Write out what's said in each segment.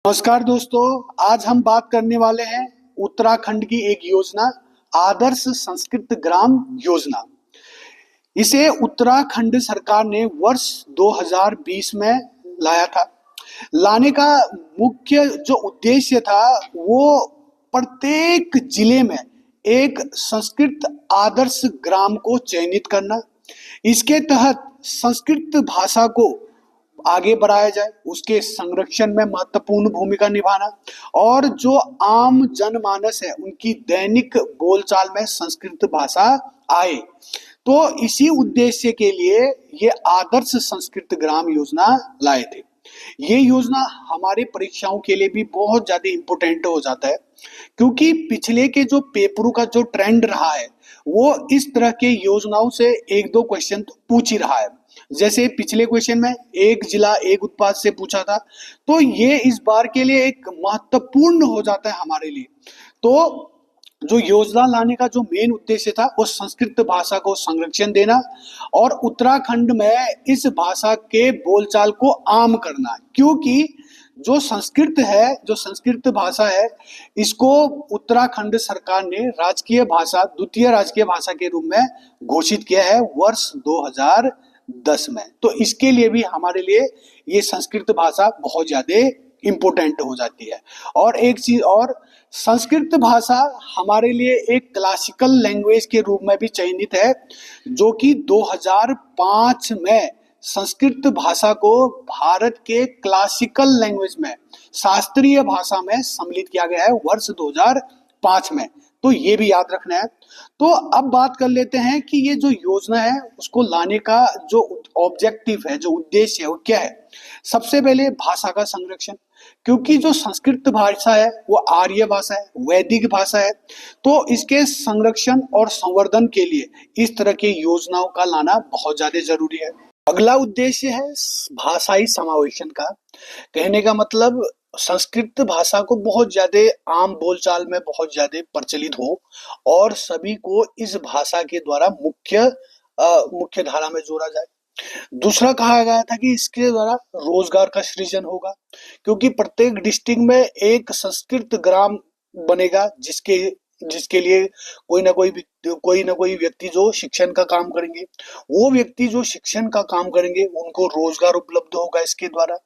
नमस्कार दोस्तों, आज हम बात करने वाले हैं उत्तराखंड की एक योजना आदर्श संस्कृत ग्राम योजना। इसे उत्तराखंड सरकार ने वर्ष 2020 में लाया था। लाने का मुख्य जो उद्देश्य था वो प्रत्येक जिले में एक संस्कृत आदर्श ग्राम को चयनित करना। इसके तहत संस्कृत भाषा को आगे बढ़ाया जाए, उसके संरक्षण में महत्वपूर्ण भूमिका निभाना और जो आम जनमानस है उनकी दैनिक बोलचाल में संस्कृत भाषा आए। तो इसी उद्देश्य के लिए ये आदर्श संस्कृत ग्राम योजना लाए थे। ये योजना हमारे परीक्षाओं के लिए भी बहुत ज्यादा इम्पोर्टेंट हो जाता है, क्योंकि पिछले के जो पेपरों का जो ट्रेंड रहा है वो इस तरह के योजनाओं से एक दो क्वेश्चन तो पूछ ही रहा है। जैसे पिछले क्वेश्चन में एक जिला एक उत्पाद से पूछा था, तो ये इस बार के लिए एक महत्वपूर्ण हो जाता है हमारे लिए। तो जो योजना लाने का जो मेन उद्देश्य था वो संस्कृत भाषा को संरक्षण देना और उत्तराखंड में इस भाषा के बोलचाल को आम करना, क्योंकि जो संस्कृत है, जो संस्कृत भाषा है, इसको उत्तराखंड सरकार ने राजकीय भाषा, द्वितीय राजकीय भाषा के रूप में घोषित किया है वर्ष 2010 में। तो इसके लिए भी हमारे लिए ये संस्कृत भाषा बहुत ज्यादा इम्पोर्टेंट हो जाती है। और एक चीज और, संस्कृत भाषा हमारे लिए एक क्लासिकल लैंग्वेज के रूप में भी चयनित है, जो कि 2005 में संस्कृत भाषा को भारत के क्लासिकल लैंग्वेज में, शास्त्रीय भाषा में सम्मिलित किया गया है वर्ष 2005 में। तो ये भी याद रखना है। तो अब बात कर लेते हैं कि ये जो योजना है उसको लाने का जो ऑब्जेक्टिव है, जो उद्देश्य है वो क्या है। सबसे पहले भाषा का संरक्षण, क्योंकि जो संस्कृत भाषा है वो आर्य भाषा है, वैदिक भाषा है। तो इसके संरक्षण और संवर्धन के लिए इस तरह की योजनाओं का लाना बहुत ज्यादा जरूरी है। अगला उद्देश्य है भाषाई समावेशन का। कहने का मतलब संस्कृत भाषा को बहुत ज्यादा आम बोलचाल में बहुत ज्यादा प्रचलित हो और सभी को इस भाषा के द्वारा मुख्य धारा में जोड़ा जाए। दूसरा कहा गया था कि इसके द्वारा रोजगार का सृजन होगा, क्योंकि प्रत्येक डिस्ट्रिक्ट में एक संस्कृत ग्राम बनेगा जिसके लिए कोई ना कोई व्यक्ति जो शिक्षण का काम करेंगे। वो व्यक्ति जो शिक्षण का काम करेंगे उनको रोजगार उपलब्ध होगा इसके द्वारा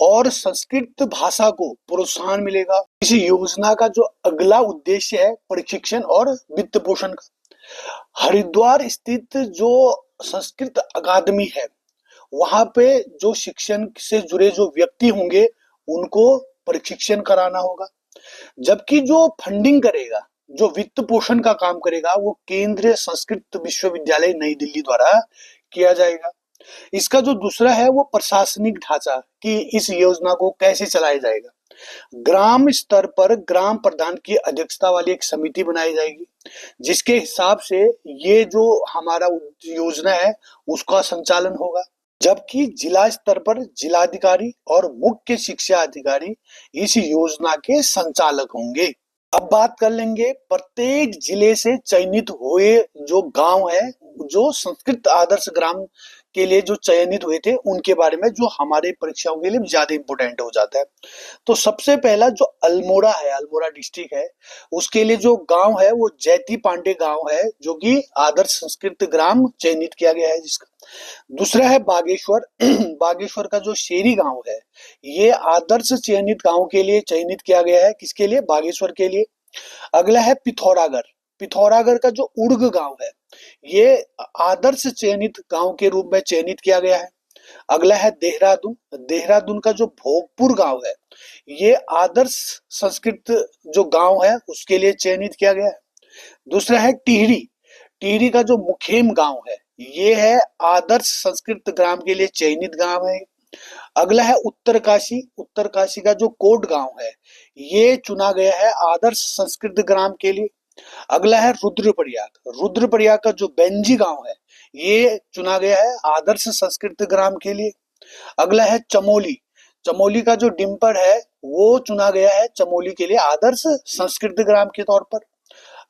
और संस्कृत भाषा को प्रोत्साहन मिलेगा। इस योजना का जो अगला उद्देश्य है प्रशिक्षण और वित्त पोषण का। हरिद्वार स्थित जो संस्कृत अकादमी है वहां पे जो शिक्षण से जुड़े जो व्यक्ति होंगे उनको प्रशिक्षण कराना होगा, जबकि जो फंडिंग करेगा, जो वित्त पोषण का काम करेगा, वो केंद्रीय संस्कृत विश्वविद्यालय नई दिल्ली द्वारा किया जाएगा। इसका जो दूसरा है वो प्रशासनिक ढांचा, कि इस योजना को कैसे चलाया जाएगा। ग्राम स्तर पर ग्राम प्रधान की अध्यक्षता वाली एक समिति बनाई जाएगी, जिसके हिसाब से ये जो हमारा योजना है उसका संचालन होगा, जबकि जिला स्तर पर जिलाधिकारी और मुख्य शिक्षा अधिकारी इस योजना के संचालक होंगे। अब बात कर लेंगे प्रत्येक जिले से चयनित हुए जो गांव है, जो संस्कृत आदर्श ग्राम के लिए जो चयनित हुए थे उनके बारे में, जो हमारे परीक्षाओं के लिए ज्यादा इंपोर्टेंट हो जाता है। तो सबसे पहला जो अल्मोड़ा है, अल्मोड़ा डिस्ट्रिक्ट है, उसके लिए जो गांव है वो जैती पांडे गांव है, जो कि आदर्श संस्कृत ग्राम चयनित किया गया है जिसका। दूसरा है बागेश्वर। बागेश्वर का जो शेरी गांव है ये आदर्श चयनित गांव के लिए चयनित किया गया है। किसके लिए? बागेश्वर के लिए। अगला है पिथौरागढ़। पिथौरागढ़ का जो उर्ग गांव है ये आदर्श चयनित गांव के रूप में चयनित किया गया है। अगला है देहरादून। देहरादून का जो भोगपुर गांव है ये आदर्श संस्कृत जो गांव है उसके लिए चयनित किया गया है। दूसरा है टिहरी। टिहरी का जो मुखेम गांव है ये है आदर्श संस्कृत ग्राम के लिए चयनित गांव है। अगला है उत्तरकाशी। उत्तरकाशी का जो कोट गांव है ये चुना गया है आदर्श संस्कृत ग्राम के लिए। अगला है रुद्रप्रयाग। रुद्रप्रयाग का जो बेंजी गांव है ये चुना गया है आदर्श संस्कृत ग्राम के लिए। अगला है चमोली। चमोली का जो डिम्पर है वो चुना गया है चमोली के लिए आदर्श संस्कृत ग्राम के तौर पर।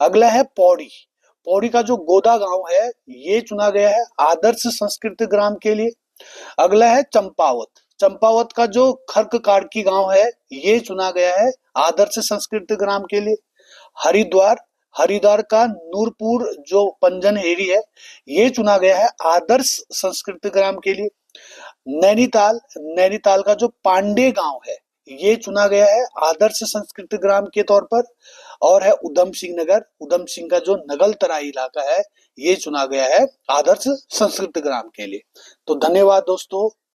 अगला है पौड़ी। पौड़ी का जो गोदा गांव है ये चुना गया है आदर्श संस्कृत ग्राम के लिए। अगला है चंपावत। चंपावत का जो खर्क काड़की गांव है ये चुना गया है आदर्श संस्कृत ग्राम के लिए। हरिद्वार हरिद्वार का नूरपुर जो पंजन एरी है ये चुना गया है आदर्श संस्कृत ग्राम के लिए। नैनीताल नैनीताल का जो पांडे गांव है ये चुना गया है आदर्श संस्कृत ग्राम के तौर पर। और है उधम सिंह नगर, उधम सिंह का जो नगल तराई इलाका है ये चुना गया है आदर्श संस्कृत ग्राम के लिए। तो धन्यवाद दोस्तों।